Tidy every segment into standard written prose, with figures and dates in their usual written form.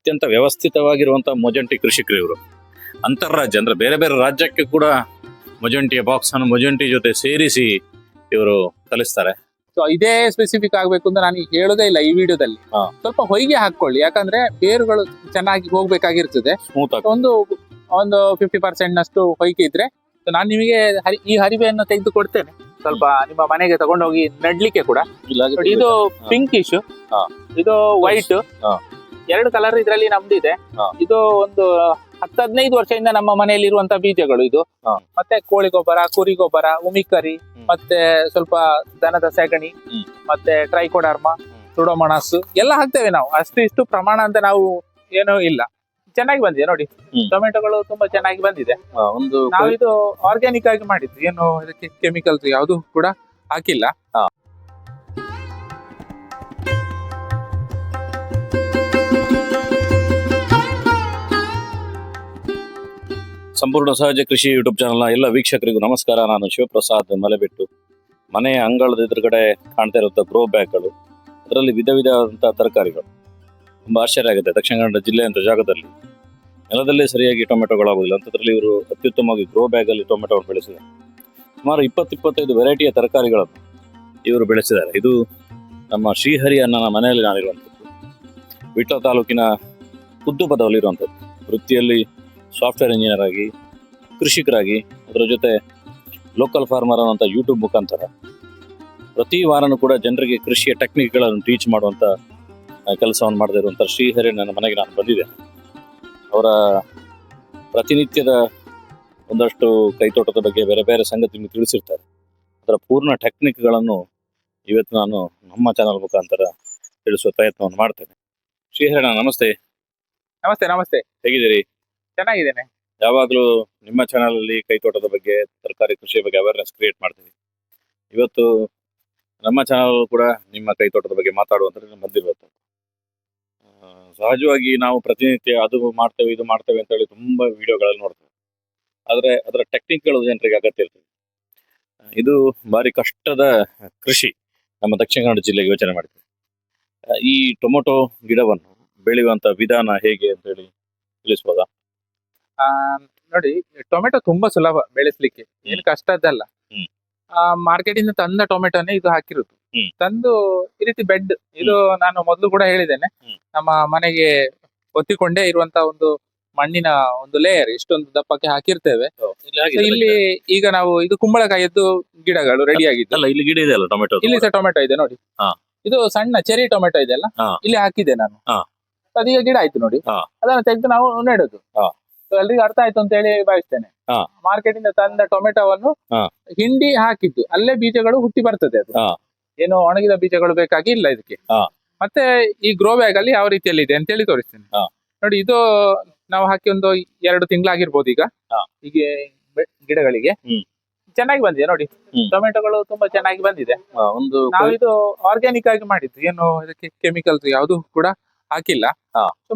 ಅತ್ಯಂತ ವ್ಯವಸ್ಥಿತವಾಗಿರುವಂತಹ ಮೊಜೆಂಟಿ ಕೃಷಿಕರು ಇವರು. ಅಂತರ್ರಾಜ್ಯ ಅಂದ್ರೆ ಬೇರೆ ಬೇರೆ ರಾಜ್ಯಕ್ಕೆ ಕೂಡ ಮೊಜೆಂಟಿಯ ಬಾಕ್ಸ್ ಅನ್ನು ಮೊಜೆಂಟಿ ಜೊತೆ ಸೇರಿಸಿ ಇವರು ಕಲಿಸ್ತಾರೆ. ಸೊ ಇದೇ ಸ್ಪೆಸಿಫಿಕ್ ಆಗ್ಬೇಕು ಅಂತ ನಾನು ಹೇಳೋದೇ ಇಲ್ಲ ಈ ವಿಡಿಯೋದಲ್ಲಿ. ಸ್ವಲ್ಪ ಹೊಯ್ಗೆ ಹಾಕೊಳ್ಳಿ, ಯಾಕಂದ್ರೆ ಬೇರುಗಳು ಚೆನ್ನಾಗಿ ಹೋಗ್ಬೇಕಾಗಿರ್ತದೆ. ಸ್ಮೂತ್ ಆಗಿ ಒಂದು 50% ನಷ್ಟು ಹೊಯ್ಗೆ ಇದ್ರೆ ನಾನು ನಿಮಗೆ ಈ ಹರಿವೆಯನ್ನು ತೆಗೆದು ಕೊಡ್ತೇನೆ. ಸ್ವಲ್ಪ ನಿಮ್ಮ ಮನೆಗೆ ತಗೊಂಡೋಗಿ ನಡ್ಲಿಕ್ಕೆ ಕೂಡ. ನೋಡಿ, ಇದು ಪಿಂಕಿಶ್, ಇದು ವೈಟ್, ಎರಡು ಕಲರ್ ಇದರಲ್ಲಿ ನಮ್ದಿದೆ. ಇದು ಒಂದು 10-15 ವರ್ಷದಿಂದ ನಮ್ಮ ಮನೆಯಲ್ಲಿ ಇರುವಂತ ಬೀಜಗಳು ಇದು. ಮತ್ತೆ ಕೋಳಿ ಗೊಬ್ಬರ, ಕುರಿ ಗೊಬ್ಬರ, ಉಮಿಕರಿ, ಮತ್ತೆ ಸ್ವಲ್ಪ ದನದ ಸೆಗಣಿ, ಮತ್ತೆ ಟ್ರೈಕೋಡರ್ಮ, ಸುಡೋಮೋನಾಸ್ ಎಲ್ಲ ಹಾಕ್ತೇವೆ ನಾವು. ಅಷ್ಟು ಇಷ್ಟು ಪ್ರಮಾಣ ಅಂತ ನಾವು ಏನೂ ಇಲ್ಲ. ಚೆನ್ನಾಗಿ ಬಂದಿದೆ ನೋಡಿ, ಟೊಮೆಟೊಗಳು ತುಂಬಾ ಚೆನ್ನಾಗಿ ಬಂದಿದೆ. ನಾವು ಇದು ಆರ್ಗ್ಯಾನಿಕ್ ಆಗಿ ಮಾಡಿದ್ದು, ಏನು ಇದಕ್ಕೆ ಕೆಮಿಕಲ್ಸ್ ಯಾವುದು ಕೂಡ ಹಾಕಿಲ್ಲ. ಸಂಪೂರ್ಣ ಸಹಜ ಕೃಷಿ ಯೂಟ್ಯೂಬ್ ಚಾನಲ್ನ ಎಲ್ಲ ವೀಕ್ಷಕರಿಗೂ ನಮಸ್ಕಾರ. ನಾನು ಶಿವಪ್ರಸಾದ್ ಮಲೆಬೆಟ್ಟು. ಮನೆಯ ಅಂಗಳದ ಎದುರುಗಡೆ ಕಾಣ್ತಾ ಇರುವಂಥ ಗ್ರೋ ಬ್ಯಾಗ್ಗಳು, ಅದರಲ್ಲಿ ವಿಧ ವಿಧವಾದಂಥ ತರಕಾರಿಗಳು. ತುಂಬ ಆಶ್ಚರ್ಯ ಆಗುತ್ತೆ. ದಕ್ಷಿಣ ಕನ್ನಡ ಜಿಲ್ಲೆ ಅಂತ ಜಾಗದಲ್ಲಿ ನೆಲದಲ್ಲೇ ಸರಿಯಾಗಿ ಟೊಮೆಟೊಗಳಾಗೋದಿಲ್ಲ. ಅಂಥದ್ರಲ್ಲಿ ಇವರು ಅತ್ಯುತ್ತಮವಾಗಿ ಗ್ರೋ ಬ್ಯಾಗಲ್ಲಿ ಟೊಮೆಟೊವನ್ನು ಬೆಳೆಸಿದ್ದಾರೆ. ಸುಮಾರು 20-25 ವೆರೈಟಿಯ ತರಕಾರಿಗಳನ್ನು ಇವರು ಬೆಳೆಸಿದ್ದಾರೆ. ಇದು ನಮ್ಮ ಶ್ರೀಹರಿ ಅಣ್ಣನ ಮನೆಯಲ್ಲಿ ನಾನಿರುವಂಥದ್ದು, ವಿಟ್ಲ ತಾಲೂಕಿನ ಕುದ್ದುಪದವಲ್ಲಿರುವಂಥದ್ದು. ವೃತ್ತಿಯಲ್ಲಿ ಸಾಫ್ಟ್ವೇರ್ ಇಂಜಿನಿಯರ್ ಆಗಿ, ಕೃಷಿಕರಾಗಿ, ಅದರ ಜೊತೆ ಲೋಕಲ್ ಫಾರ್ಮರ್ ಅನ್ನೋಂಥ ಯೂಟ್ಯೂಬ್ ಮುಖಾಂತರ ಪ್ರತಿ ವಾರನೂ ಕೂಡ ಜನರಿಗೆ ಕೃಷಿಯ ಟೆಕ್ನಿಕ್ಗಳನ್ನು ಟೀಚ್ ಮಾಡುವಂಥ ಕೆಲಸವನ್ನು ಮಾಡದೇ ಇರುವಂಥ ಶ್ರೀಹರಿ ನನ್ನ ಮನೆಗೆ ನಾನು ಬಂದಿದ್ದೆ. ಅವರ ಪ್ರತಿನಿತ್ಯದ ಒಂದಷ್ಟು ಕೈತೋಟದ ಬಗ್ಗೆ ಬೇರೆ ಬೇರೆ ಸಂಗತಿ ತಿಳಿಸಿರ್ತಾರೆ. ಅದರ ಪೂರ್ಣ ಟೆಕ್ನಿಕ್ಗಳನ್ನು ಇವತ್ತು ನಾನು ನಮ್ಮ ಚಾನಲ್ ಮುಖಾಂತರ ತಿಳಿಸುವ ಪ್ರಯತ್ನವನ್ನು ಮಾಡ್ತೇನೆ. ಶ್ರೀಹರಿ, ನಮಸ್ತೆ. ನಮಸ್ತೆ. ನಮಸ್ತೆ. ಹೇಗಿದ್ದೀರಿ? ಚೆನ್ನಾಗಿದ್ದೇನೆ. ಯಾವಾಗಲೂ ನಿಮ್ಮ ಚಾನಲ್ ಅಲ್ಲಿ ಕೈತೋಟದ ಬಗ್ಗೆ, ತರಕಾರಿ ಕೃಷಿಯ ಬಗ್ಗೆ ಅವೇರ್ನೆಸ್ ಕ್ರಿಯೇಟ್ ಮಾಡ್ತೀವಿ. ಇವತ್ತು ನಮ್ಮ ಚಾನಲ್ ಕೂಡ ನಿಮ್ಮ ಕೈತೋಟದ ಬಗ್ಗೆ ಮಾತಾಡುವಂತ ಬಂದಿರುವಂಥದ್ದು. ಸಹಜವಾಗಿ ನಾವು ಪ್ರತಿನಿತ್ಯ ಅದು ಮಾಡ್ತೇವೆ ಇದು ಮಾಡ್ತೇವೆ ಅಂತ ಹೇಳಿ ತುಂಬಾ ವಿಡಿಯೋಗಳಲ್ಲಿ ನೋಡ್ತೇವೆ. ಆದರೆ ಅದರ ಟೆಕ್ನಿಕ್ಗಳು ಜನರಿಗೆ ಅಗತ್ಯ ಇರ್ತದೆ. ಇದು ಭಾರಿ ಕಷ್ಟದ ಕೃಷಿ ನಮ್ಮ ದಕ್ಷಿಣ ಕನ್ನಡ ಜಿಲ್ಲೆಗೆ ಯೋಚನೆ ಮಾಡ್ತೇವೆ. ಈ ಟೊಮೊಟೊ ಗಿಡವನ್ನು ಬೆಳೆಯುವಂತ ವಿಧಾನ ಹೇಗೆ ಅಂತ ಹೇಳಿ ತಿಳಿಸ್ಬೋದಾ? ನೋಡಿ, ಟೊಮೆಟೊ ತುಂಬಾ ಸುಲಭ ಬೆಳೆಸ್ಲಿಕ್ಕೆ, ಏನು ಕಷ್ಟದ್ದಲ್ಲ. ಮಾರ್ಕೆಟ್ ಇಂದ ತಂದ ಟೊಮೆಟೊನೇ ಇದು ಹಾಕಿರುದು. ತಂದು ಈ ರೀತಿ ಬೆಡ್, ಇದು ನಾನು ಮೊದಲು ಕೂಡ ಹೇಳಿದ್ದೇನೆ, ನಮ್ಮ ಮನೆಗೆ ಒತ್ತಿಕೊಂಡೇ ಇರುವಂತ ಒಂದು ಮಣ್ಣಿನ ಒಂದು ಲೇಯರ್ ಇಷ್ಟೊಂದು ದಪ್ಪಕ್ಕೆ ಹಾಕಿರ್ತೇವೆ. ಇಲ್ಲಿ ಈಗ ನಾವು ಇದು ಕುಂಬಳಕಾಯಿಯದ್ದು ಗಿಡಗಳು ರೆಡಿ ಆಗಿದ್ದು. ಇಲ್ಲಿ ಗಿಡ ಇದೆ ಅಲ್ಲ ಟೊಮೆಟೊ? ಇಲ್ಲಿ ಸಹ ಟೊಮೆಟೊ ಇದೆ ನೋಡಿ. ಇದು ಸಣ್ಣ ಚೆರಿ ಟೊಮೆಟೊ ಇದೆಲ್ಲ, ಇಲ್ಲಿ ಹಾಕಿದೆ ನಾನು. ಅದೀಗ ಗಿಡ ಆಯ್ತು ನೋಡಿ. ಅದನ್ನ ತೆಗೆದು ನಾವು ನೆಡುದು. ಎಲ್ರಿಗೂ ಅರ್ಥ ಆಯ್ತು ಅಂತ ಹೇಳಿ ಭಾವಿಸ್ತೇನೆ. ಮಾರ್ಕೆಟ್ ಇಂದ ತಂದ ಟೊಮೆಟೊವನ್ನು ಹಿಂಡಿ ಹಾಕಿದ್ದು, ಅಲ್ಲೇ ಬೀಜಗಳು ಹುಟ್ಟಿ ಬರ್ತದೆ. ಅದು ಏನು ಒಣಗಿದ ಬೀಜಗಳು ಬೇಕಾಗಿಲ್ಲ ಇದಕ್ಕೆ. ಮತ್ತೆ ಈ ಗ್ರೋ ಬ್ಯಾಗ್ ಅಲ್ಲಿ ಯಾವ ರೀತಿಯಲ್ಲಿ ಇದೆ ಅಂತ ಹೇಳಿ ತೋರಿಸ್ತೇನೆ ನೋಡಿ. ಇದು ನಾವು ಹಾಕಿ ಒಂದು 2 ತಿಂಗಳಾಗಿರ್ಬೋದು ಈಗ. ಹೀಗೆ ಗಿಡಗಳಿಗೆ ಚೆನ್ನಾಗಿ ಬಂದಿದೆ ನೋಡಿ, ಟೊಮೆಟೊಗಳು ತುಂಬಾ ಚೆನ್ನಾಗಿ ಬಂದಿದೆ. ನಾವಿದು ಆರ್ಗ್ಯಾನಿಕ್ ಆಗಿ ಮಾಡಿದ್ದು, ಏನು ಇದಕ್ಕೆ ಕೆಮಿಕಲ್ಸ್ ಯಾವುದು ಕೂಡ ಹಾಕಿಲ್ಲ.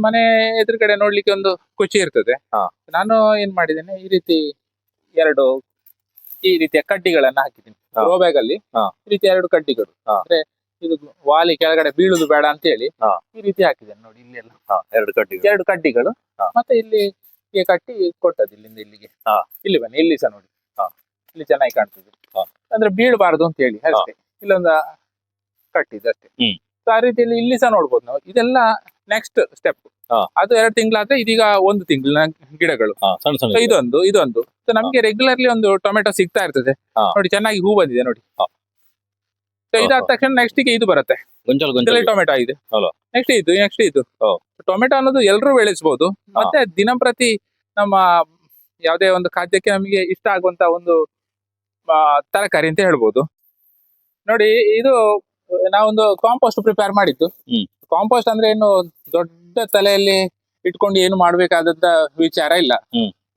ಮನೆ ಎದುರುಗಡೆ ನೋಡ್ಲಿಕ್ಕೆ ಒಂದು ಖುಷಿ ಇರ್ತದೆ. ನಾನು ಏನ್ ಮಾಡಿದ್ದೇನೆ, ಈ ರೀತಿ 2 ಈ ರೀತಿಯ ಕಡ್ಡಿಗಳನ್ನ ಹಾಕಿದ್ದೀನಿ ಗ್ರೋ ಬ್ಯಾಗ್ ಅಲ್ಲಿ. ಈ ರೀತಿ 2 ಕಡ್ಡಿಗಳು, ಅಂದ್ರೆ ಇದು ವಾಲಿ ಕೆಳಗಡೆ ಬೀಳುದು ಬೇಡ ಅಂತ ಹೇಳಿ ಈ ರೀತಿ ಹಾಕಿದ್ದೇನೆ ನೋಡಿ. ಇಲ್ಲೆಲ್ಲ 2 ಕಡ್ಡಿಗಳು, ಮತ್ತೆ ಇಲ್ಲಿ ಕಟ್ಟಿ ಕೊಟ್ಟದ್ದು ಇಲ್ಲಿಂದ ಇಲ್ಲಿಗೆ. ಇಲ್ಲಿ ಬನ್ನಿ, ಇಲ್ಲಿ ಸಹ ನೋಡಿ, ಇಲ್ಲಿ ಚೆನ್ನಾಗಿ ಕಾಣ್ತದೆ. ಅಂದ್ರೆ ಬೀಳಬಾರದು ಅಂತ ಹೇಳಿ ಅಷ್ಟೇ, ಇಲ್ಲೊಂದು ಕಟ್ಟಿದ್ದು ಅಷ್ಟೇ. ಆ ರೀತಿಯಲ್ಲಿ ಇಲ್ಲಿ ಸಹ ನೋಡ್ಬೋದು ನಾವು. ಇದೆಲ್ಲ ನೆಕ್ಸ್ಟ್ ಸ್ಟೆಪ್. ಅದು 2 ತಿಂಗಳಾದ್ರೆ ಇದೀಗ 1 ತಿಂಗಳ ಗಿಡಗಳು. ಇದೊಂದು ನಮ್ಗೆ ರೆಗ್ಯುಲರ್ಲಿ ಒಂದು ಟೊಮೆಟೊ ಸಿಗ್ತಾ ಇರ್ತದೆ ನೋಡಿ. ಚೆನ್ನಾಗಿ ಹೂ ಬಂದಿದೆ ನೋಡಿ. ಇದಾದ ತಕ್ಷಣ ನೆಕ್ಸ್ಟ್ ಗೆ ಇದು ಬರುತ್ತೆ, ಟೊಮೆಟೊ ಆಗಿದೆ. ನೆಕ್ಸ್ಟ್ ಇದು ಟೊಮೆಟೊ ಅನ್ನೋದು ಎಲ್ಲರೂ ಬೆಳೆಸಬಹುದು. ಮತ್ತೆ ದಿನಂಪ್ರತಿ ನಮ್ಮ ಯಾವುದೇ ಒಂದು ಖಾದ್ಯಕ್ಕೆ ನಮಗೆ ಇಷ್ಟ ಆಗುವಂತ ಒಂದು ತರಕಾರಿ ಅಂತ ಹೇಳ್ಬೋದು ನೋಡಿ. ಇದು ನಾವೊಂದು ಕಾಂಪೋಸ್ಟ್ ಪ್ರಿಪೇರ್ ಮಾಡಿದ್ದು. ಕಾಂಪೋಸ್ಟ್ ಅಂದ್ರೆ ಏನು ದೊಡ್ಡ ತಲೆಯಲ್ಲಿ ಇಟ್ಕೊಂಡು ಏನು ಮಾಡ್ಬೇಕಾದಂತ ವಿಚಾರ ಇಲ್ಲ.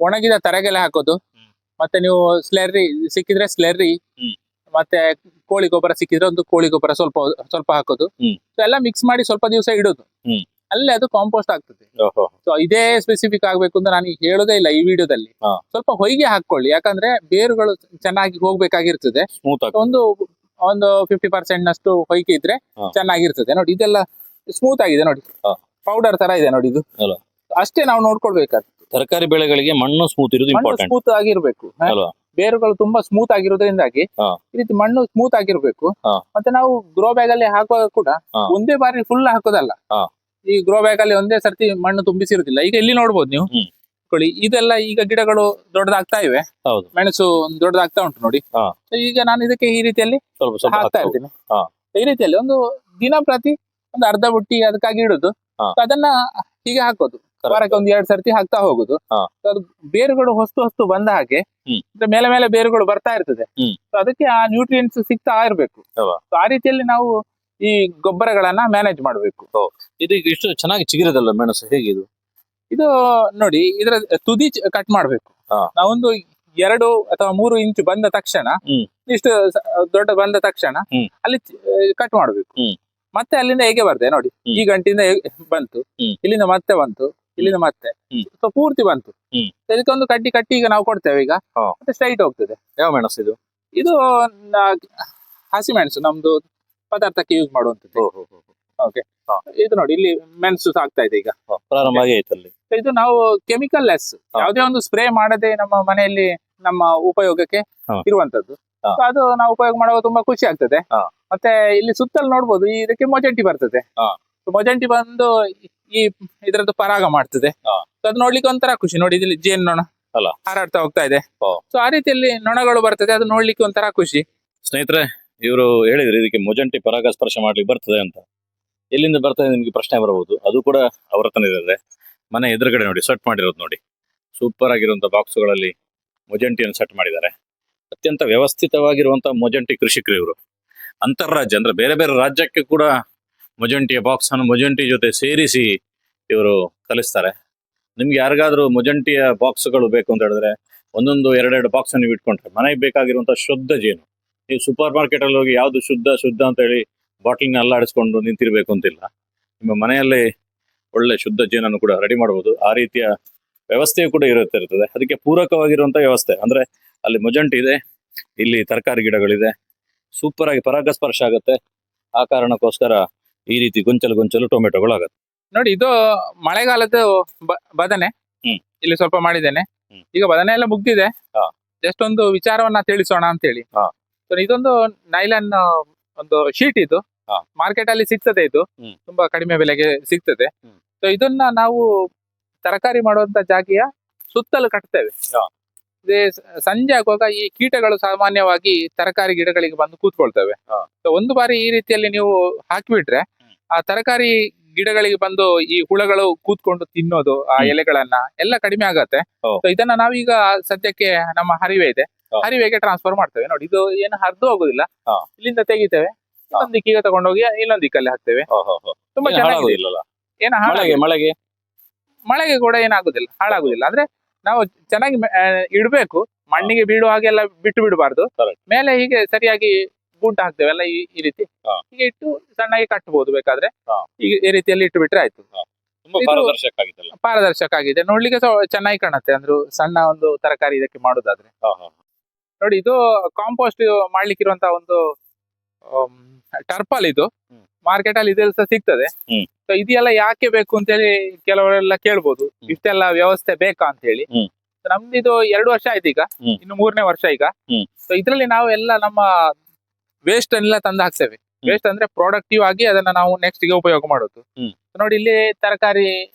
ಒಣಗಿದ ತರಗೆಲೆ ಹಾಕೋದು, ಮತ್ತೆ ನೀವು ಸ್ಲೆರ್ರಿ ಸಿಕ್ಕಿದ್ರೆ ಸ್ಲೆರ್ರಿ, ಮತ್ತೆ ಕೋಳಿ ಗೊಬ್ಬರ ಸಿಕ್ಕಿದ್ರೆ ಒಂದು ಕೋಳಿ ಗೊಬ್ಬರ ಸ್ವಲ್ಪ ಸ್ವಲ್ಪ ಹಾಕೋದು. ಎಲ್ಲ ಮಿಕ್ಸ್ ಮಾಡಿ ಸ್ವಲ್ಪ ದಿವಸ ಇಡೋದು, ಅಲ್ಲೇ ಅದು ಕಾಂಪೋಸ್ಟ್ ಆಗ್ತದೆ. ಸೊ ಇದೇ ಸ್ಪೆಸಿಫಿಕ್ ಆಗ್ಬೇಕು ಅಂತ ನಾನು ಹೇಳೋದೇ ಇಲ್ಲ ಈ ವಿಡಿಯೋದಲ್ಲಿ. ಸ್ವಲ್ಪ ಹೊಯ್ಗೆ ಹಾಕೊಳ್ಳಿ, ಯಾಕಂದ್ರೆ ಬೇರುಗಳು ಚೆನ್ನಾಗಿ ಹೋಗ್ಬೇಕಾಗಿರ್ತದೆ. ಒಂದು 50% ನಷ್ಟು ಹೊಯ್ಗೆ ಇದ್ರೆ ಚೆನ್ನಾಗಿರ್ತದೆ ನೋಡಿ. ಇದೆಲ್ಲ ಸ್ಮೂತ್ ಆಗಿದೆ ನೋಡಿ. ಪೌಡರ್ ತರ ಇದೆ ನೋಡಿ ಇದು. ಅಲ್ವಾ? ಅಷ್ಟೇ ನಾವು ನೋಡ್ಕೊಳ್ಬೇಕಾಗ್ತದೆ. ತರಕಾರಿ ಬೆಳೆಗಳಿಗೆ ಮಣ್ಣು ಸ್ಮೂತ್ ಇರೋದು ಮಣ್ಣು ಇಂಪಾರ್ಟೆಂಟ್ ಸ್ಮೂತ್ ಆಗಿರ್ಬೇಕು. ಅಲ್ವಾ? ಬೇರುಗಳು ತುಂಬಾ ಸ್ಮೂತ್ ಆಗಿರೋದ್ರಿಂದಾಗಿ ಹಾ. ಈ ರೀತಿ ಮಣ್ಣು ಸ್ಮೂತ್ ಆಗಿರ್ಬೇಕು. ಹಾ. ಮತ್ತೆ ನಾವು ಗ್ರೋ ಬ್ಯಾಗ್ ಅಲ್ಲಿ ಹಾಕುವಾಗ ಕೂಡ ಹಾ. ಒಂದೇ ಬಾರಿ ಫುಲ್ ಹಾಕೋದಲ್ಲ. ಹಾ. ಈ ಗ್ರೋ ಬ್ಯಾಗ್ ಅಲ್ಲಿ ಒಂದೇ ಸರ್ತಿ ಮಣ್ಣು ತುಂಬಿಸಿರುದಿಲ್ಲ. ಈಗ ಇಲ್ಲಿ ನೋಡ್ಬೋದು ನೀವು. ಹ್ಮ್. ನೋಡಿ, ಇದೆಲ್ಲ ಈಗ ಗಿಡಗಳು ದೊಡ್ಡದಾಗ್ತಾ ಇವೆ. ಹೌದು. ಮೆಣಸು ದೊಡ್ಡದಾಗ್ತಾ ಉಂಟು ನೋಡಿ. ಹಾ. So ಈಗ ನಾನು ಇದಕ್ಕೆ ಈ ರೀತಿಯಲ್ಲಿ ಸ್ವಲ್ಪ ಸ್ವಲ್ಪ ಹಾಕ್ತಾ ಹಾಕ್ಬೋದು. ಇರ್ತೀನಿ. ಹಾ. ಈ ರೀತಿಯಲ್ಲಿ ಒಂದು ದಿನ ಪ್ರತಿ ಒಂದು ಅರ್ಧ ಬುಟ್ಟಿ ಅದಕ್ಕಾಗಿ ಇಡುದು. ಹಾ. So ಅದನ್ನ ಹೀಗೆ ಹಾಕೋದು. Correct. ವಾರಕ್ಕೆ ಒಂದ್ 2 ಸರ್ತಿ ಹಾಕ್ತಾ ಹೋಗುದು. ಹಾ. So ಅದು ಬೇರುಗಳು ಹೊಸ್ತು ಬಂದ ಹಾಗೆ ಹ್ಮ್. ಅಂದ್ರೆ ಮೇಲೆ ಮೇಲೆ ಬೇರುಗಳು ಬರ್ತಾ ಇರ್ತದೆ. ಹ್ಮ್. So ಅದಕ್ಕೆ ಆ ನ್ಯೂಟ್ರಿಯೆಂಟ್ಸ್ ಸಿಗ್ತಾ ಇರ್ಬೇಕು. ಹೌದಾ? So ಆ ರೀತಿಯಲ್ಲಿ ನಾವು ಈ ಗೊಬ್ಬರಗಳನ್ನ ಮ್ಯಾನೇಜ್ ಮಾಡ್ಬೇಕು. ಇದು ಈಗ ಇಷ್ಟು ಚೆನ್ನಾಗಿ ಚಿಗುರಿದಲ್ಲ ಮೆಣಸು, ಹೇಗಿದು? ಇದು ನೋಡಿ, ಇದರ ತುದಿ ಕಟ್ ಮಾಡ್ಬೇಕು. ಹಾ. ನಾವೊಂದು 2 ಅಥವಾ 3 ಇಂಚು ಬಂದ ತಕ್ಷಣ, ಹ್ಮ್. ಇಷ್ಟು ದೊಡ್ಡ ಬಂದ ತಕ್ಷಣ ಹ್ಮ್. ಅಲ್ಲಿ ಕಟ್ ಮಾಡ್ಬೇಕು. ಹ್ಮ್. ಮತ್ತೆ ಅಲ್ಲಿಂದ ಹೇಗೆ ಬರ್ತದೆ ನೋಡಿ. ಹ್ಮ್. ಈ ಗಂಟಿಂದ ಬಂತು, ಹ್ಮ್. ಇಲ್ಲಿಂದ ಮತ್ತೆ ಬಂತು, ಇಲ್ಲಿಂದ ಮತ್ತೆ ಹ್ಮ್. ಸೊ ಪೂರ್ತಿ ಬಂತು. ಹ್ಮ್. ಇದಕ್ಕೊಂದು ಕಟ್ಟಿ ಈಗ ನಾವು ಕೊಡ್ತೇವೆ. ಈಗ ಹಾ. ಮತ್ತೆ ಸ್ಟ್ರೈಟ್ ಹೋಗ್ತದೆ. ಯಾವ ಮೆಣಸು ಇದು? ಇದು ಹಸಿಮೆಣಸು, ನಮ್ದು ಪದಾರ್ಥಕ್ಕೆ ಯೂಸ್ ಮಾಡುವಂತದ್ದು. ಓಕೆ. ಹಾ. ಇದು ನೋಡಿ, ಇಲ್ಲಿ ಮೆಣಸು ಸಾಕ್ತಾ ಇದೆ ಈಗ. ಪ್ರಾರಂಭ ಆಗಿ ಆಯ್ತಲ್ಲಿ. So ಇದು ನಾವು ಕೆಮಿಕಲ್ ಲೆಸ್, ಹಾ. ಯಾವುದೇ ಒಂದು ಸ್ಪ್ರೇ ಮಾಡದೆ ನಮ್ಮ ಮನೆಯಲ್ಲಿ ನಮ್ಮ ಉಪಯೋಗಕ್ಕೆ ಹಾ. ಇರುವಂತದ್ದು. ಹಾ. So ಅದು ನಾವು ಉಪಯೋಗ ಮಾಡುವಾಗ ತುಂಬಾ ಖುಷಿ ಆಗ್ತದೆ. ಹಾ. ಮತ್ತೆ ಇಲ್ಲಿ ಸುತ್ತಲೂ ನೋಡ್ಬೋದು, ಇದಕ್ಕೆ ಮೊಜೆಂಟಿ ಬರ್ತದೆ. ಹಾ. So ಮೊಜೆಂಟಿ ಬಂದು ಈ ಇದರದ್ದು ಪರಾಗ ಮಾಡ್ತದೆ. ಹಾ. So ಅದು ನೋಡ್ಲಿಕ್ಕೆ ಒಂಥರ ಖುಷಿ. ನೋಡಿ, ಇಲ್ಲಿ ಜೇನು ನೊಣ ಅಲ್ಲ? ಹಾರಾಡ್ತಾ ಹೋಗ್ತಾ ಇದೆ. ಓ. ಸೊ ಆ ರೀತಿಯಲ್ಲಿ ನೊಣಗಳು ಬರ್ತದೆ, ಅದು ನೋಡ್ಲಿಕ್ಕೆ ಒಂಥರ ಖುಷಿ. ಸ್ನೇಹಿತರೆ, ಇವರು ಹೇಳಿದ್ರು ಇದಕ್ಕೆ ಮೊಜಂಟಿ ಪರಾಗಸ್ಪರ್ಶ ಮಾಡ್ಲಿಕ್ಕೆ ಬರ್ತದೆ ಅಂತ. ಎಲ್ಲಿಂದ ಬರ್ತದೆ ನಿಮ್ಗೆ ಪ್ರಶ್ನೆ ಬರಬಹುದು. ಅದು ಕೂಡ ಅವ್ರ ಹತ್ರನೇ ಇದೆ. ಮನೆ ಎದುರುಗಡೆ ನೋಡಿ ಸೆಟ್ ಮಾಡಿರೋದು ನೋಡಿ. ಸೂಪರ್ ಆಗಿರುವಂತ ಬಾಕ್ಸ್ಗಳಲ್ಲಿ ಮೊಜಂಟಿಯನ್ನು ಸೆಟ್ ಮಾಡಿದ್ದಾರೆ. ಅತ್ಯಂತ ವ್ಯವಸ್ಥಿತವಾಗಿರುವಂತ ಮೊಜಂಟಿ ಕೃಷಿಕರು ಇವರು. ಅಂತರ್ರಾಜ್ಯ ಅಂದ್ರೆ ಬೇರೆ ಬೇರೆ ರಾಜ್ಯಕ್ಕೆ ಕೂಡ ಮೊಜಂಟಿಯ ಬಾಕ್ಸ್ ಅನ್ನು ಮೊಜಂಟಿ ಜೊತೆ ಸೇರಿಸಿ ಇವರು ಕಲಿಸ್ತಾರೆ. ನಿಮ್ಗೆ ಯಾರಿಗಾದ್ರೂ ಮೊಜಂಟಿಯ ಬಾಕ್ಸ್ಗಳು ಬೇಕು ಅಂತ ಹೇಳಿದ್ರೆ ಒಂದೊಂದು 2 ಬಾಕ್ಸ್ ನೀವು ಇಟ್ಕೊಂಡ್ರೆ ಮನೆಗೆ ಬೇಕಾಗಿರುವಂತ ಶುದ್ಧ ಜೇನು. ನೀವು ಸೂಪರ್ ಮಾರ್ಕೆಟ್ ಅಲ್ಲಿ ಹೋಗಿ ಯಾವ್ದು ಶುದ್ಧ ಅಂತ ಹೇಳಿ ಬಾಟ್ಲಿನ ಅಲ್ಲಾಡಿಸ್ಕೊಂಡು ನಿಂತಿರ್ಬೇಕು ಅಂತಿಲ್ಲ. ನಿಮ್ಮ ಮನೆಯಲ್ಲಿ ಒಳ್ಳೆ ಶುದ್ಧ ಜೇನನ್ನು ಕೂಡ ರೆಡಿ ಮಾಡಬಹುದು. ಆ ರೀತಿಯ ವ್ಯವಸ್ಥೆಯು ಕೂಡ ಇರ್ತದೆ. ಅದಕ್ಕೆ ಪೂರಕವಾಗಿರುವಂತ ವ್ಯವಸ್ಥೆ ಅಂದ್ರೆ ಅಲ್ಲಿ ಮೊಜಂಟಿ ಇದೆ, ಇಲ್ಲಿ ತರಕಾರಿ ಗಿಡಗಳಿದೆ, ಸೂಪರ್ ಆಗಿ ಪರಾಗಸ್ಪರ್ಶ ಆಗುತ್ತೆ. ಆ ಕಾರಣಕ್ಕೋಸ್ಕರ ಈ ರೀತಿ ಗೊಂಚಲು ಟೊಮೆಟೊಗಳು ಆಗುತ್ತೆ. ನೋಡಿ, ಇದು ಮಳೆಗಾಲದ ಬದನೆ. ಹ್ಮ್. ಇಲ್ಲಿ ಸ್ವಲ್ಪ ಮಾಡಿದ್ದೇನೆ. ಹ್ಮ್. ಈಗ ಬದನೆ ಎಲ್ಲ ಮುಗ್ದಿದೆ. ಹಾ. ಜಸ್ಟ್ ಒಂದು ವಿಚಾರವನ್ನ ತಿಳಿಸೋಣ ಅಂತ ಹೇಳಿ. ಹಾ. So ಇದೊಂದು ನೈಲಾನ್ ಒಂದು ಶೀಟ್. ಇದು ಹಾ. ಮಾರ್ಕೆಟ್ ಅಲ್ಲಿ ಸಿಗ್ತದೆ. ಇದು ಹ್ಮ್. ತುಂಬಾ ಕಡಿಮೆ ಬೆಲೆಗೆ ಸಿಗ್ತದೆ. ಹ್ಮ್. ಸೊ ಇದನ್ನ ನಾವು ತರಕಾರಿ ಮಾಡುವಂತ ಜಾಗಿಯ ಸುತ್ತಲೂ ಕಟ್ತೇವೆ. ಹಾ. ಇದೇ ಸಂಜೆ ಆಗುವಾಗ ಈ ಕೀಟಗಳು ಸಾಮಾನ್ಯವಾಗಿ ತರಕಾರಿ ಗಿಡಗಳಿಗೆ ಬಂದು ಕೂತ್ಕೊಳ್ತವೆ. ಹಾ. ಸೊ ಒಂದು ಬಾರಿ ಈ ರೀತಿಯಲ್ಲಿ ನೀವು ಹಾಕಿಬಿಟ್ರೆ ಆ ತರಕಾರಿ ಗಿಡಗಳಿಗೆ ಬಂದು ಈ ಹುಳಗಳು ಕೂತ್ಕೊಂಡು ತಿನ್ನೋದು, ಆ ಎಲೆಗಳನ್ನ ಎಲ್ಲ ಕಡಿಮೆ ಆಗತ್ತೆ. ಓ. ಸೊ ಇದನ್ನ ನಾವೀಗ ಸದ್ಯಕ್ಕೆ ನಮ್ಮ ಹರಿವೆ ಇದೆ, ಹಾ. ಹರಿವೆಗೆ ಟ್ರಾನ್ಸ್ಫರ್ ಮಾಡ್ತೇವೆ. ನೋಡಿ, ಇದು ಏನು ಹರಿದು ಹೋಗುದಿಲ್ಲ. ಹಾ. ಇಲ್ಲಿಂದ ತೆಗಿತೇವೆ, ಇನ್ನೊಂದು ದಿಕ್ಕಿಗೆ ತಗೊಂಡೋಗಿ ಇನ್ನೊಂದು ದಿಕ್ಕಲ್ಲಿ ಹಾಕ್ತೇವೆ. ತುಂಬಾ ಚೆನ್ನಾಗಿದೆ. ಏನು ಮಳೆಗೆ ಕೂಡ ಏನಾಗುದಿಲ್ಲ, ಹಾಳಾಗುದಿಲ್ಲ. ಅಂದ್ರೆ ನಾವು ಚೆನ್ನಾಗಿ ಇಡ್ಬೇಕು. ಮಣ್ಣಿಗೆ ಬೀಳುವ ಹಾಗೆಲ್ಲ ಬಿಟ್ಟು ಬಿಡಬಾರ್ದು. Correct. ಮೇಲೆ ಹೀಗೆ ಸರಿಯಾಗಿ ಗುಂಟ ಹಾಕ್ತೇವೆಲ್ಲ ಈ ರೀತಿ. ಹಾ. ಹೀಗೆ ಇಟ್ಟು ಸಣ್ಣಗೆ ಕಟ್ಟಬಹುದು ಬೇಕಾದ್ರೆ. ಹಾ. ಈ ರೀತಿಯಲ್ಲಿ ಇಟ್ಟು ಬಿಟ್ರೆ ಆಯ್ತು. ತುಂಬಾ ಇದು ಪಾರದರ್ಶಕ ಆಗಿದೆಲ್ಲ. ಪಾರದರ್ಶಕ ಆಗಿದೆ, ನೋಡ್ಲಿಕ್ಕೆ ಚೆನ್ನಾಗಿ ಕಾಣುತ್ತೆ. ಅಂದ್ರೆ ಸಣ್ಣ ಒಂದು ತರಕಾರಿ ಇದಕ್ಕೆ ಮಾಡುದಾದ್ರೆ. ನೋಡಿ, ಇದು ಕಾಂಪೋಸ್ಟ್ ಮಾಡ್ಲಿಕ್ಕಿರುವಂತ ಒಂದು ಟರ್ಪಲ್. ಇದು ಹ್ಮ್. ಮಾರ್ಕೆಟ್ ಅಲ್ಲಿ ಇದೆಲ್ಲ ಸಹ ಸಿಗ್ತದೆ. ಹ್ಮ್. ಸೊ ಇದೆಲ್ಲ ಯಾಕೆ ಬೇಕು ಅಂತ ಹೇಳಿ ಕೆಲವರೆಲ್ಲ ಕೇಳ್ಬೋದು. ಇಷ್ಟೆಲ್ಲ ವ್ಯವಸ್ಥೆ ಬೇಕಾ ಅಂತ ಹೇಳಿ. ಹ್ಮ್. So ನಮ್ದಿದು 2 ವರ್ಷ ಆಯ್ತು ಈಗ. ಹ್ಮ್. ಇನ್ನು 3ನೇ ವರ್ಷ ಈಗ. ಹ್ಮ್. ಸೊ ಇದ್ರಲ್ಲಿ ನಾವು ಎಲ್ಲ ನಮ್ಮ ವೇಸ್ಟ್ ಅನ್ನೆಲ್ಲ ತಂದು ಹಾಕ್ತೇವೆ. ವೇಸ್ಟ್ ಅಂದ್ರೆ ಪ್ರೊಡಕ್ಟಿವ್ ಆಗಿ ಅದನ್ನ ನಾವು ನೆಕ್ಸ್ಟ್ ಗೆ ಉಪಯೋಗ ಮಾಡೋದು. ಹ್ಮ್. ನೋಡಿ, ಇಲ್ಲಿ ತರಕಾರಿ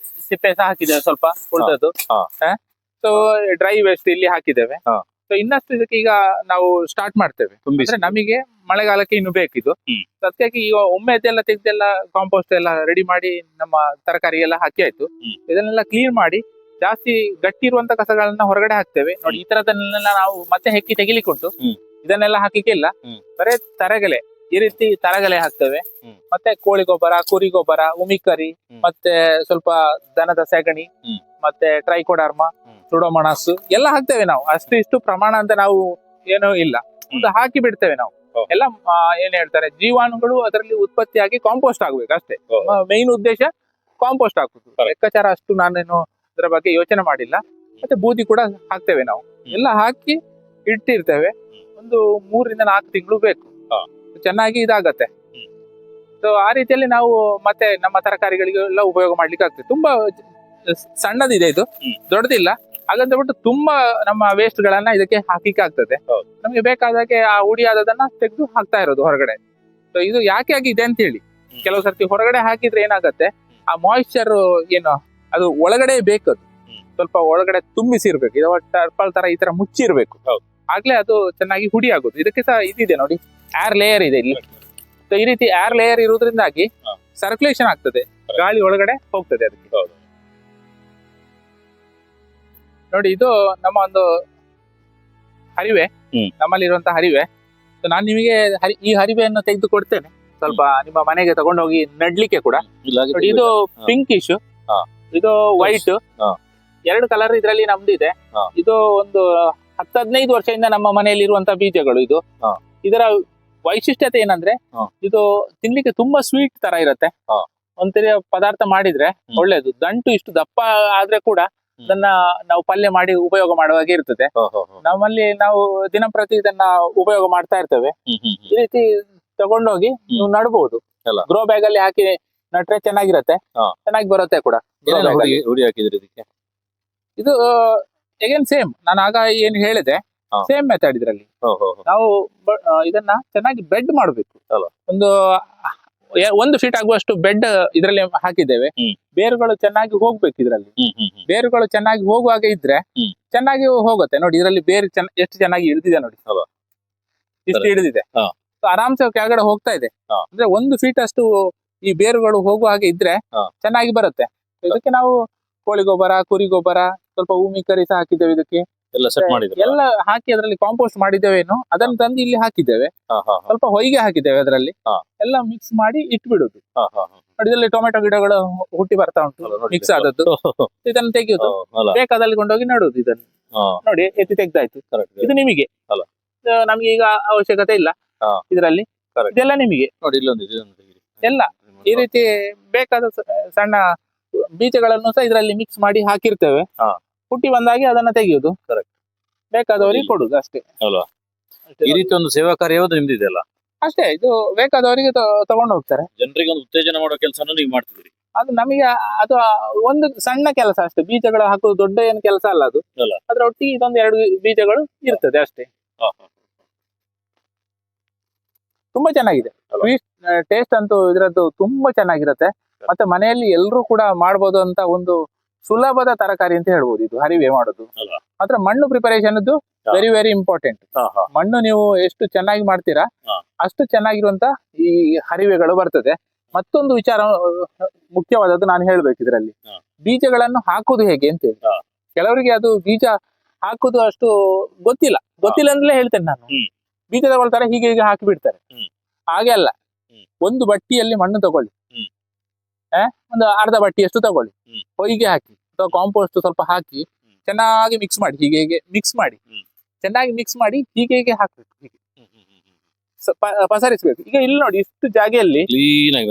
ಸಿಪ್ಪೆ ಸಹ ಹಾಕಿದ್ದೇವೆ ಸ್ವಲ್ಪ ಉಳಿದದ್ದು. ಹಾ. ಸೊ ಡ್ರೈ ವೇಸ್ಟ್ ಇಲ್ಲಿ ಹಾಕಿದ್ದೇವೆ. ಹಾ. ಸೊ ಇನ್ನಷ್ಟು ಇದಕ್ಕೆ ಈಗ ನಾವು ಸ್ಟಾರ್ಟ್ ಮಾಡ್ತೇವೆ. ಅಂದ್ರೆ ನಮಗೆ ಮಳೆಗಾಲಕ್ಕೆ ಇನ್ನು ಬೇಕಿದು. ಹ್ಮ್. ಸದ್ಯಕ್ಕೆ ಈಗ ಒಮ್ಮೆ ಇದೆಲ್ಲ ತೆಗೆದೆಲ್ಲ ಕಾಂಪೋಸ್ಟ್ ಎಲ್ಲ ರೆಡಿ ಮಾಡಿ ನಮ್ಮ ತರಕಾರಿ ಎಲ್ಲ ಹಾಕಿ ಆಯ್ತು. ಹ್ಮ್. ಇದನ್ನೆಲ್ಲ ಕ್ಲೀನ್ ಮಾಡಿ ಜಾಸ್ತಿ ಗಟ್ಟಿ ಇರುವಂತ ಕಸಗಳನ್ನ ಹೊರಗಡೆ ಹಾಕ್ತೇವೆ. ನೋಡಿ, ಈ ತರದನ್ನೆಲ್ಲ ನಾವು ಮತ್ತೆ ಹೆಕ್ಕಿ ತೆಗಿಲಿಕ್ಕೆ ಉಂಟು. ಹ್ಮ್. ಇದನ್ನೆಲ್ಲ ಹಾಕಿಕ್ಕೆ ಇಲ್ಲ. ಹ್ಮ್. ಬರೇ ತರಗಲೆ, ಈ ರೀತಿ ತರಗಲೆ ಹಾಕ್ತೇವೆ. ಹ್ಮ್. ಮತ್ತೆ ಕೋಳಿ ಗೊಬ್ಬರ, ಕುರಿ ಗೊಬ್ಬರ, ಉಮಿಕರಿ, ಹ್ಮ್. ಮತ್ತೆ ಸ್ವಲ್ಪ ದನದ ಸೆಗಣಿ, ಹ್ಮ್. ಮತ್ತೆ ಟ್ರೈಕೋಡರ್ಮ, ಹ್ಮ್. ಸುಡೋಮಣಸ್ಸು ಎಲ್ಲ ಹಾಕ್ತೇವೆ ನಾವು. ಅಷ್ಟು ಇಷ್ಟು ಪ್ರಮಾಣ ಅಂತ ನಾವು ಏನೂ ಇಲ್ಲ, ಒಂದು ಹಾಕಿ ಬಿಡ್ತೇವೆ ನಾವು. ಎಲ್ಲ ಏನ್ ಹೇಳ್ತಾರೆ, ಜೀವಾಣುಗಳು ಅದರಲ್ಲಿ ಉತ್ಪತ್ತಿಯಾಗಿ ಕಾಂಪೋಸ್ಟ್ ಆಗ್ಬೇಕು ಅಷ್ಟೇ. ಮೈನ್ ಉದ್ದೇಶ ಕಾಂಪೋಸ್ಟ್ ಹಾಕುದು. ಲೆಕ್ಕಾಚಾರ ಅಷ್ಟು ನಾನೇನು ಅದರ ಬಗ್ಗೆ ಯೋಚನೆ ಮಾಡಿಲ್ಲ. ಮತ್ತೆ ಬೂದಿ ಕೂಡ ಹಾಕ್ತೇವೆ ನಾವು. ಎಲ್ಲ ಹಾಕಿ ಇಟ್ಟಿರ್ತೇವೆ. ಒಂದು 3 ರಿಂದ 4 ತಿಂಗಳು ಬೇಕು. ಚೆನ್ನಾಗಿ ಇದಾಗತ್ತೆ. ಸೊ ಆ ರೀತಿಯಲ್ಲಿ ನಾವು ಮತ್ತೆ ನಮ್ಮ ತರಕಾರಿಗಳಿಗೆಲ್ಲ ಉಪಯೋಗ ಮಾಡ್ಲಿಕ್ಕೆ ಆಗ್ತದೆ. ತುಂಬಾ ಸಣ್ಣದಿದೆ ಇದು, ದೊಡ್ಡದಿಲ್ಲ. ಹಾಗಂತ ಬಿಟ್ಟು ತುಂಬಾ ನಮ್ಮ ವೇಸ್ಟ್ ಗಳನ್ನ ಇದಕ್ಕೆ ಹಾಕಿಕ್ಕೆ ಆಗ್ತದೆ. ನಮ್ಗೆ ಬೇಕಾದಾಗೆ ಆ ಹುಡಿಯಾದದನ್ನ ತೆಗೆದು ಹಾಕ್ತಾ ಇರೋದು ಹೊರಗಡೆ. ಸೊ ಇದು ಯಾಕೆ ಆಗಿದೆ ಅಂತ ಹೇಳಿ, ಕೆಲವು ಸರ್ತಿ ಹೊರಗಡೆ ಹಾಕಿದ್ರೆ ಏನಾಗತ್ತೆ, ಆ ಮಾಯಿಶ್ಚರ್ ಏನು ಅದು ಒಳಗಡೆ ಬೇಕು, ಅದು ಸ್ವಲ್ಪ ಒಳಗಡೆ ತುಂಬಿಸಿರ್ಬೇಕು. ಇದು ಟರ್ಪಲ್ ತರ ಈ ತರ ಮುಚ್ಚಿರ್ಬೇಕು, ಆಗ್ಲೇ ಅದು ಚೆನ್ನಾಗಿ ಹುಡಿ ಆಗುದು. ಇದಕ್ಕೆ ಸಹ ಇದಿದೆ ನೋಡಿ, ಏರ್ ಲೇಯರ್ ಇದೆ ಇಲ್ಲಿ. ಸೊ ಈ ರೀತಿ ಏರ್ ಲೇಯರ್ ಇರುವುದರಿಂದಾಗಿ ಸರ್ಕ್ಯುಲೇಷನ್ ಆಗ್ತದೆ, ಗಾಳಿ ಒಳಗಡೆ ಹೋಗ್ತದೆ ಅದಕ್ಕೆ. ನೋಡಿ ಇದು ನಮ್ಮ ಒಂದು ಹರಿವೆ, ನಮ್ಮಲ್ಲಿರುವಂತಹ ಹರಿವೆ. ಸೊ ನಾನು ನಿಮಗೆ ಈ ಹರಿವೆಯನ್ನು ತೆಗೆದು ಕೊಡ್ತೇನೆ, ಸ್ವಲ್ಪ ನಿಮ್ಮ ಮನೆಗೆ ತಗೊಂಡೋಗಿ ನಡ್ಲಿಕ್ಕೆ ಕೂಡ. ನೋಡಿ ಇದು ಪಿಂಕಿಶ್, ಇದು ವೈಟ್, ಎರಡು ಕಲರ್ ಇದರಲ್ಲಿ ನಮ್ದಿದೆ. ಇದು ಒಂದು 10-15 ವರ್ಷದಿಂದ ನಮ್ಮ ಮನೆಯಲ್ಲಿ ಇರುವಂತಹ ಬೀಜಗಳು. ಇದು ಇದರ ವೈಶಿಷ್ಟ್ಯತೆ ಏನಂದ್ರೆ, ಇದು ತಿನ್ಲಿಕ್ಕೆ ತುಂಬಾ ಸ್ವೀಟ್ ತರ ಇರತ್ತೆ. ಒಂಥರ ಪದಾರ್ಥ ಮಾಡಿದ್ರೆ ಒಳ್ಳೇದು. ದಂಟು ಇಷ್ಟು ದಪ್ಪ ಆದ್ರೆ ಕೂಡ ಅದನ್ನ ನಾವು ಪಲ್ಯ ಮಾಡಿ ಉಪಯೋಗ ಮಾಡುವಾಗೆ ಇರ್ತದೆ. ನಮ್ಮಲ್ಲಿ ನಾವು ದಿನಂಪ್ರತಿ ಇದನ್ನ ಉಪಯೋಗ ಮಾಡ್ತಾ ಇರ್ತೇವೆ. ಈ ರೀತಿ ತಗೊಂಡೋಗಿ ನೀವು ನಡ್ಬಹುದು. ಗ್ರೋ ಬ್ಯಾಗ್ ಅಲ್ಲಿ ಹಾಕಿ ನಟ್ರೆ ಚೆನ್ನಾಗಿರತ್ತೆ, ಚೆನ್ನಾಗಿ ಬರುತ್ತೆ ಕೂಡ. ಇದು ಅಗೇನ್ ಸೇಮ್, ನಾನು ಆಗ ಏನ್ ಹೇಳಿದೆ ಸೇಮ್ ಮೆಥಡ್ ಇದ್ರಲ್ಲಿ. ನಾವು ಇದನ್ನ ಚೆನ್ನಾಗಿ ಬೆಡ್ ಮಾಡಬೇಕು. ಒಂದು ಫೀಟ್ ಆಗುವಷ್ಟು ಬೆಡ್ ಇದರಲ್ಲಿ ಹಾಕಿದ್ದೇವೆ. ಬೇರುಗಳು ಚೆನ್ನಾಗಿ ಹೋಗ್ಬೇಕು ಇದರಲ್ಲಿ. ಬೇರುಗಳು ಚೆನ್ನಾಗಿ ಹೋಗುವಾಗ ಇದ್ರೆ ಚೆನ್ನಾಗಿ ಹೋಗುತ್ತೆ. ನೋಡಿ ಇದರಲ್ಲಿ ಬೇರು ಎಷ್ಟು ಚೆನ್ನಾಗಿ ಇಳಿದಿದೆ ನೋಡಿ, ಇಷ್ಟು ಹಿಡಿದಿದೆ. ಆರಾಮ್ಸೆ ಕೆಳಗಡೆ ಹೋಗ್ತಾ ಇದೆ. ಅಂದ್ರೆ 1 ಫೀಟ್ ಅಷ್ಟು ಈ ಬೇರುಗಳು ಹೋಗುವ ಹಾಗೆ ಇದ್ರೆ ಚೆನ್ನಾಗಿ ಬರುತ್ತೆ. ಇದಕ್ಕೆ ನಾವು ಕೋಳಿ ಗೊಬ್ಬರ, ಕುರಿ ಗೊಬ್ಬರ, ಸ್ವಲ್ಪ ಭೂಮಿ ಕರಿ ಸಹ ಹಾಕಿದ್ದೇವೆ. ಇದಕ್ಕೆ ಎಲ್ಲ ಹಾಕಿ ಅದರಲ್ಲಿ ಕಾಂಪೋಸ್ಟ್ ಮಾಡಿದ್ದೇವೇನು, ಅದನ್ನು ತಂದು ಇಲ್ಲಿ ಹಾಕಿದ್ದೇವೆ. ಸ್ವಲ್ಪ ಹೊಯ್ಗೆ ಹಾಕಿದ್ದೇವೆ ಅದರಲ್ಲಿ, ಎಲ್ಲ ಮಿಕ್ಸ್ ಮಾಡಿ ಇಟ್ಬಿಡುದು. ನೋಡಿ ಇದರಲ್ಲಿ ಟೊಮೆಟೊ ಗಿಡಗಳು ಹುಟ್ಟಿ ಬರ್ತಾ ಉಂಟು, ಮಿಕ್ಸ್ ಆದದ್ದು. ಇದನ್ನು ತೆಗೆಯುದು, ಬೇಕಾದಲ್ಲಿ ಕೊಂಡೋಗಿ ನಡುದು. ಇದನ್ನು ನೋಡಿ ಎತ್ತಿ ತೆಗ್ದಾಯ್ತು. ಇದು ನಿಮಗೆ, ನಮ್ಗೆ ಈಗ ಅವಶ್ಯಕತೆ ಇಲ್ಲ ಇದರಲ್ಲಿ. ಇದೆಲ್ಲ ನಿಮಗೆ ನೋಡಿ, ಎಲ್ಲ ಈ ರೀತಿ ಬೇಕಾದ ಸಣ್ಣ ಬೀಜಗಳನ್ನು ಸಹ ಇದರಲ್ಲಿ ಮಿಕ್ಸ್ ಮಾಡಿ ಹಾಕಿರ್ತೇವೆ. ಹುಟ್ಟಿ ಬಂದಾಗಿ ಅದನ್ನ ತೆಗೆಯುದು, ಬೇಕಾದವರಿಗೆ ಕೊಡುದು ಅಷ್ಟೇ. ಈ ರೀತಿ ಒಂದು ಸೇವಾ ಕಾರ್ಯ ನಿಮ್ದಿದೆಯಲ್ಲ ಅಷ್ಟೇ. ಇದು ಬೇಕಾದವರಿಗೆ ತಗೊಂಡು ಹೋಗ್ತಾರೆ. ಜನರಿಗೆ ಒಂದು ಉತ್ತೇಜನ ಮಾಡೋ ಕೆಲಸ ನೀವು ಮಾಡ್ತಿದ್ರಿ. ಅದು ನಮಗೆ ಅದು ಒಂದು ಸಣ್ಣ ಕೆಲಸ ಅಷ್ಟೇ. ಬೀಜಗಳು ಹಾಕುದು ದೊಡ್ಡ ಏನು ಕೆಲಸ ಅಲ್ಲ ಅದು. ಅದ್ರ ಒಟ್ಟಿಗೆ ಇದೊಂದು 2 ಬೀಜಗಳು ಇರ್ತದೆ ಅಷ್ಟೇ. ತುಂಬಾ ಚೆನ್ನಾಗಿದೆ, ಟೇಸ್ಟ್ ಅಂತೂ ಇದರದ್ದು ತುಂಬಾ ಚೆನ್ನಾಗಿರುತ್ತೆ. ಮತ್ತೆ ಮನೆಯಲ್ಲಿ ಎಲ್ಲರೂ ಕೂಡ ಮಾಡ್ಬೋದು ಅಂತ ಒಂದು ಸುಲಭದ ತರಕಾರಿ ಅಂತ ಹೇಳ್ಬೋದು ಇದು ಹರಿವೆ ಮಾಡೋದು. ಮಾತ್ರ ಮಣ್ಣು ಪ್ರಿಪರೇಷನ್ ವೆರಿ ವೆರಿ ಇಂಪಾರ್ಟೆಂಟ್. ಮಣ್ಣು ನೀವು ಎಷ್ಟು ಚೆನ್ನಾಗಿ ಮಾಡ್ತೀರಾ ಅಷ್ಟು ಚೆನ್ನಾಗಿರುವಂತ ಈ ಹರಿವೆಗಳು ಬರ್ತದೆ. ಮತ್ತೊಂದು ವಿಚಾರ ಮುಖ್ಯವಾದದ್ದು ನಾನು ಹೇಳ್ಬೇಕು ಇದರಲ್ಲಿ, ಬೀಜಗಳನ್ನು ಹಾಕುದು ಹೇಗೆ ಅಂತ ಹೇಳಿ. ಕೆಲವರಿಗೆ ಅದು ಬೀಜ ಹಾಕುದು ಅಷ್ಟು ಗೊತ್ತಿಲ್ಲ ಅಂತಲೇ ಹೇಳ್ತೇನೆ ನಾನು. ಬೀಜ ತಗೊಳ್ತಾರೆ, ಹೀಗೆ ಹಾಕಿ ಬಿಡ್ತಾರೆ. ಹಾಗೆ ಅಲ್ಲ, ಒಂದು ಬಟ್ಟಿಯಲ್ಲಿ ಮಣ್ಣು ತಗೊಳ್ಳಿ, ಒಂದು ಅರ್ಧ ಬಟ್ಟಿಯಷ್ಟು ತಗೊಳ್ಳಿ, ಹೊಯ್ಗೆ ಹಾಕಿ ಅಥವಾ ಕಾಂಪೋಸ್ಟ್ ಸ್ವಲ್ಪ ಹಾಕಿ ಚೆನ್ನಾಗಿ ಮಿಕ್ಸ್ ಮಾಡಿ, ಹೀಗೆ ಮಿಕ್ಸ್ ಮಾಡಿ, ಚೆನ್ನಾಗಿ ಮಿಕ್ಸ್ ಮಾಡಿ ಹೀಗೆ ಹಾಕ್ಬೇಕು, ಹೀಗೆ ಪಸರಿಸ್ಬೇಕು. ಈಗ ಇಲ್ಲಿ ನೋಡಿ, ಇಷ್ಟು ಜಾಗೆಯಲ್ಲಿ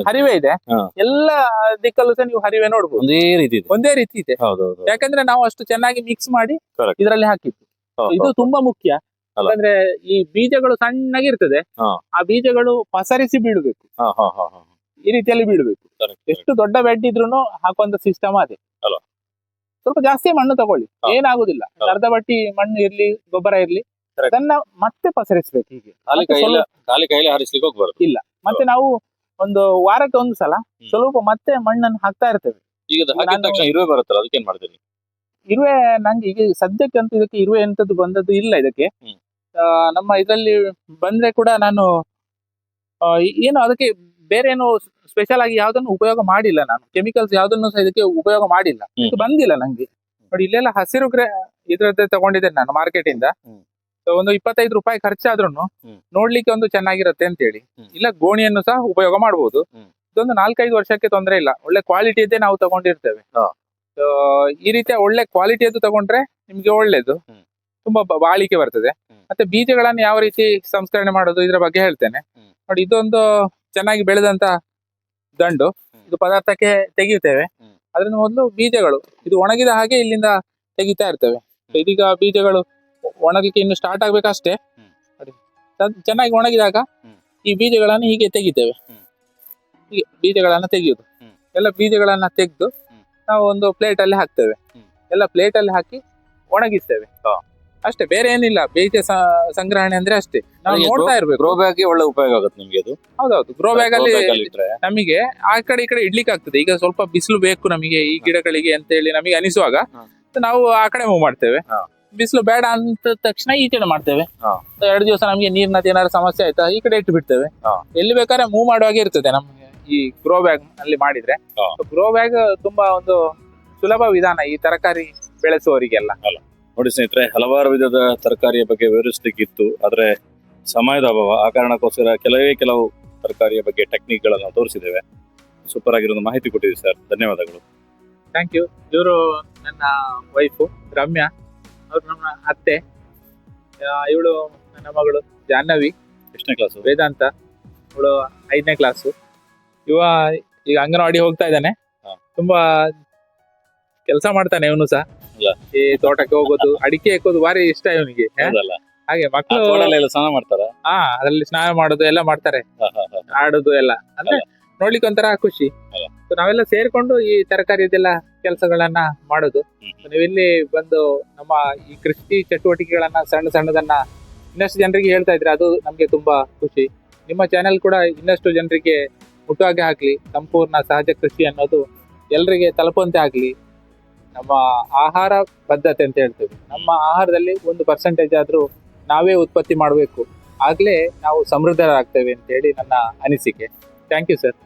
ಹರಿವೆ ಇದೆ, ಎಲ್ಲ ದಿಕ್ಕಲ್ಲೂ ಸಹ ನೀವು ಹರಿವೆ ನೋಡ್ಬೋದು. ಒಂದೇ ರೀತಿ ಇದೆ, ಯಾಕಂದ್ರೆ ನಾವು ಅಷ್ಟು ಚೆನ್ನಾಗಿ ಮಿಕ್ಸ್ ಮಾಡಿ ಇದರಲ್ಲಿ ಹಾಕಿದ್ದು. ಇದು ತುಂಬಾ ಮುಖ್ಯ. ಯಾಕಂದ್ರೆ ಈ ಬೀಜಗಳು ಸಣ್ಣಗಿರ್ತದೆ, ಆ ಬೀಜಗಳು ಪಸರಿಸಿ ಬೀಳ್ಬೇಕು, ಈ ರೀತಿಯಲ್ಲಿ ಬೀಳ್ಬೇಕು. ಎಷ್ಟು ದೊಡ್ಡ ಬೆಡ್ ಇದ್ರೂ ಹಾಕುವಂತ ಸಿಸ್ಟಮ್ ಅದೇ. ಸ್ವಲ್ಪ ಜಾಸ್ತಿ ಮಣ್ಣು ತಗೊಳ್ಳಿ, ಏನಾಗುದಿಲ್ಲ. ಅರ್ಧ ಬಟ್ಟಿ ಮಣ್ಣು ಇರ್ಲಿ, ಗೊಬ್ಬರ ಇರ್ಲಿ, ಅದನ್ನ ಮತ್ತೆ ಪಸರಿಸ್ಬೇಕು ಹೀಗೆ. ಇಲ್ಲ, ಮತ್ತೆ ನಾವು ಒಂದು ವಾರಕ್ಕೆ ಒಂದು ಸಲ ಸ್ವಲ್ಪ ಮತ್ತೆ ಮಣ್ಣನ್ನು ಹಾಕ್ತಾ ಇರ್ತೇವೆ. ಇರುವೆ ನಂಗೆ ಈಗ ಸದ್ಯಕ್ಕೆ ಅಂತೂ ಇದಕ್ಕೆ ಇರುವೆ ಎಂತದ್ದು ಬಂದದ್ದು ಇಲ್ಲ ಇದಕ್ಕೆ. ನಮ್ಮ ಇದರಲ್ಲಿ ಬಂದ್ರೆ ಕೂಡ ನಾನು ಏನು ಅದಕ್ಕೆ ಬೇರೆ ಏನು ಸ್ಪೆಷಲ್ ಆಗಿ ಯಾವ್ದನ್ನು ಉಪಯೋಗ ಮಾಡಿಲ್ಲ. ನಾನು ಕೆಮಿಕಲ್ಸ್ ಯಾವ್ದನ್ನು ಸಹ ಇದಕ್ಕೆ ಉಪಯೋಗ ಮಾಡಿಲ್ಲ, ಇದು ಬಂದಿಲ್ಲ ನಂಗೆ. ನೋಡಿ ಇಲ್ಲೆಲ್ಲ ಹಸಿರು ಇದ್ರದ್ದೇ ತಗೊಂಡಿದ್ದೇನೆ ನಾನು ಮಾರ್ಕೆಟ್ ಇಂದ. ಒಂದು 25 ರೂಪಾಯಿ ಖರ್ಚಾದ್ರೂ ನೋಡ್ಲಿಕ್ಕೆ ಒಂದು ಚೆನ್ನಾಗಿರುತ್ತೆ ಅಂತ ಹೇಳಿ. ಇಲ್ಲ ಗೋಣಿಯನ್ನು ಸಹ ಉಪಯೋಗ ಮಾಡಬಹುದು. ಇದೊಂದು 4-5 ವರ್ಷಕ್ಕೆ ತೊಂದರೆ ಇಲ್ಲ. ಒಳ್ಳೆ ಕ್ವಾಲಿಟಿಯದ್ದೇ ನಾವು ತಗೊಂಡಿರ್ತೇವೆ. ಈ ರೀತಿಯ ಒಳ್ಳೆ ಕ್ವಾಲಿಟಿಯದ್ದು ತಗೊಂಡ್ರೆ ನಿಮ್ಗೆ ಒಳ್ಳೇದು, ತುಂಬಾ ಬಾಳಿಕೆ ಬರ್ತದೆ. ಮತ್ತೆ ಬೀಜಗಳನ್ನು ಯಾವ ರೀತಿ ಸಂಸ್ಕರಣೆ ಮಾಡೋದು ಇದ್ರ ಬಗ್ಗೆ ಹೇಳ್ತೇನೆ. ನೋಡಿ ಇದೊಂದು ಚೆನ್ನಾಗಿ ಬೆಳೆದಂತ ದಂಡು, ಇದು ಪದಾರ್ಥಕ್ಕೆ ತೆಗಿತೇವೆ. ಅದರಿಂದ ಮೊದಲು ಬೀಜಗಳು ಇದು ಒಣಗಿದ ಹಾಗೆ ಇಲ್ಲಿಂದ ತೆಗಿತಾ ಇರ್ತೇವೆ. ಇದೀಗ ಬೀಜಗಳು ಒಣಗಲಿಕ್ಕೆ ಇನ್ನು ಸ್ಟಾರ್ಟ್ ಆಗ್ಬೇಕಷ್ಟೇ. ಚೆನ್ನಾಗಿ ಒಣಗಿದಾಗ ಈ ಬೀಜಗಳನ್ನು ಹೀಗೆ ತೆಗಿತೇವೆ. ಹೀಗೆ ಬೀಜಗಳನ್ನ ತೆಗೆಯುದು. ಹ್ಮ್. ಎಲ್ಲ ಬೀಜಗಳನ್ನ ತೆಗೆದು ಹ್ಮ್. ನಾವು ಒಂದು ಪ್ಲೇಟ್ ಅಲ್ಲಿ ಹಾಕ್ತೇವೆ. ಹ್ಮ್. ಎಲ್ಲ ಪ್ಲೇಟ್ ಅಲ್ಲಿ ಹಾಕಿ ಒಣಗಿಸ್ತೇವೆ. ಅಷ್ಟೇ, ಬೇರೆ ಏನಿಲ್ಲ. ಬೀಜ ಸಂಗ್ರಹಣೆ ಅಂದ್ರೆ ಅಷ್ಟೇ, ನಾವು ನೋಡ್ತಾ ಇರ್ಬೇಕು. ಗ್ರೋ ಬ್ಯಾಗ್ ಒಳ್ಳೆ ಉಪಯೋಗ ಆಗುತ್ತೆ ನಿಮ್ಗೆ ಅದು. ಹೌದೌದು, ಗ್ರೋ ಬ್ಯಾಗ್ ಅಲ್ಲಿ ಇಟ್ರೆ ನಮಗೆ ಆ ಕಡೆ ಈ ಕಡೆ ಇಡ್ಲಿಕ್ಕೆ ಆಗ್ತದೆ. ಈಗ ಸ್ವಲ್ಪ ಬಿಸಿಲು ಬೇಕು ನಮಗೆ ಈ ಗಿಡಗಳಿಗೆ ಅಂತ ಹೇಳಿ ನಮಗೆ ಅನಿಸುವಾಗ ಹಾ. ನಾವು ಆ ಕಡೆ ಮೂವ್ ಮಾಡ್ತೇವೆ. ಹಾ. ಬಿಸಿಲು ಬೇಡ ಅಂತ ತಕ್ಷಣ ಈ ಕಡೆ ಮಾಡ್ತೇವೆ. ಹಾ. 2 ದಿವಸ ನಮಗೆ ನೀರಿನದ್ದು ಏನಾದ್ರು ಸಮಸ್ಯೆ ಆಯ್ತಾ ಈ ಕಡೆ ಇಟ್ಟು ಬಿಡ್ತೇವೆ. ಹಾ. ಎಲ್ಲಿ ಬೇಕಾದ್ರೆ ಮೂವ್ ಮಾಡುವಾಗೆ ಇರ್ತದೆ ನಮ್ಗೆ ಈ ಗ್ರೋ ಬ್ಯಾಗ್ ಅಲ್ಲಿ ಮಾಡಿದ್ರೆ. ಹಾ. ಗ್ರೋ ಬ್ಯಾಗ್ ತುಂಬಾ ಒಂದು ಸುಲಭ ವಿಧಾನ ಈ ತರಕಾರಿ ಬೆಳೆಸುವವರಿಗೆಲ್ಲ. ನೋಡಿ ಸ್ನೇಹಿತರೆ, ಹಲವಾರು ವಿಧದ ತರಕಾರಿಯ ಬಗ್ಗೆ ವಿವರಿಸಲಿಕ್ಕಿತ್ತು, ಆದ್ರೆ ಸಮಯದ ಅಭಾವ. ಆ ಕಾರಣಕ್ಕೋಸ್ಕರ ಕೆಲವು ತರಕಾರಿಯ ಬಗ್ಗೆ ಟೆಕ್ನಿಕ್ ಗಳನ್ನ ತೋರಿಸಿದ್ದೇವೆ. ಸೂಪರ್ ಆಗಿರೋ ಮಾಹಿತಿ ಕೊಟ್ಟಿದ್ದೀವಿ ಸರ್, ಧನ್ಯವಾದಗಳು. Thank you. ಇವರು ನನ್ನ ವೈಫು ರಮ್ಯಾ, ಅವ್ರು ನಮ್ಮ ಅತ್ತೆ. ಇವಳು ನನ್ನ ಮಗಳು ಜಾಹ್ನವಿ, ಎಷ್ಟನೇ ಕ್ಲಾಸು? ವೇದಾಂತ, ಇವಳು 5ನೇ ಕ್ಲಾಸು. ಇವ ಈಗ ಅಂಗನವಾಡಿ ಹೋಗ್ತಾ ಇದ್ದಾನೆ. ಹಾ. ತುಂಬಾ ಕೆಲಸ ಮಾಡ್ತಾನೆ ಇವನು ಸಹ. ಅಲ್ಲ. ಈ ತೋಟಕ್ಕೆ ಹೋಗೋದು, ಅಡಿಕೆ ಹಾಕೋದು ಭಾರಿ ಇಷ್ಟ ಇವನಿಗೆ. ಹೌದಲ್ಲ? ಹಾಗೆ ಆ ಮಕ್ಕಳು ತೋಟದಲ್ಲೆಲ್ಲ ಸ್ನಾನ ಮಾಡ್ತಾರ? ಅದರಲ್ಲಿ ಸ್ನಾನ ಮಾಡೋದು ಎಲ್ಲ ಮಾಡ್ತಾರೆ, ಆಡುದು ಎಲ್ಲ. ಅಂದ್ರೆ ನೋಡ್ಲಿಕ್ಕೆ ಒಂಥರ ಖುಷಿ. ಅಲ್ಲ. So ನಾವೆಲ್ಲ ಸೇರ್ಕೊಂಡು ಈ ತರಕಾರಿದೆಲ್ಲ ಕೆಲಸಗಳನ್ನ ಮಾಡೋದು. ನೀವಿಲ್ಲಿ ಬಂದು ನಮ್ಮ ಈ ಕೃಷಿ ಚಟುವಟಿಕೆಗಳನ್ನ ಸಣ್ಣದನ್ನ ಇನ್ನಷ್ಟು ಜನರಿಗೆ ಹೇಳ್ತಾ ಇದ್ರೆ ಅದು ನಮ್ಗೆ ತುಂಬಾ ಖುಷಿ. ನಿಮ್ಮ ಚಾನೆಲ್ ಕೂಡ ಇನ್ನಷ್ಟು ಜನರಿಗೆ ಮುಟ್ಟುವಾಗೆ ಆಗ್ಲಿ, ಸಂಪೂರ್ಣ ಸಹಜ ಕೃಷಿ ಅನ್ನೋದು ಎಲ್ಲರಿಗೆ ತಲುಪುವಂತೆ ಆಗ್ಲಿ. ನಮ್ಮ ಆಹಾರ ಬದ್ಧತೆ ಅಂತ ಹೇಳ್ತೇವೆ, ನಮ್ಮ ಆಹಾರದಲ್ಲಿ 1% ಆದ್ರೂ ನಾವೇ ಉತ್ಪತ್ತಿ ಮಾಡಬೇಕು, ಆಗ್ಲೇ ನಾವು ಸಮೃದ್ಧರಾಗ್ತೇವೆ ಅಂತ ಹೇಳಿ ನನ್ನ ಅನಿಸಿಕೆ. Thank you sir.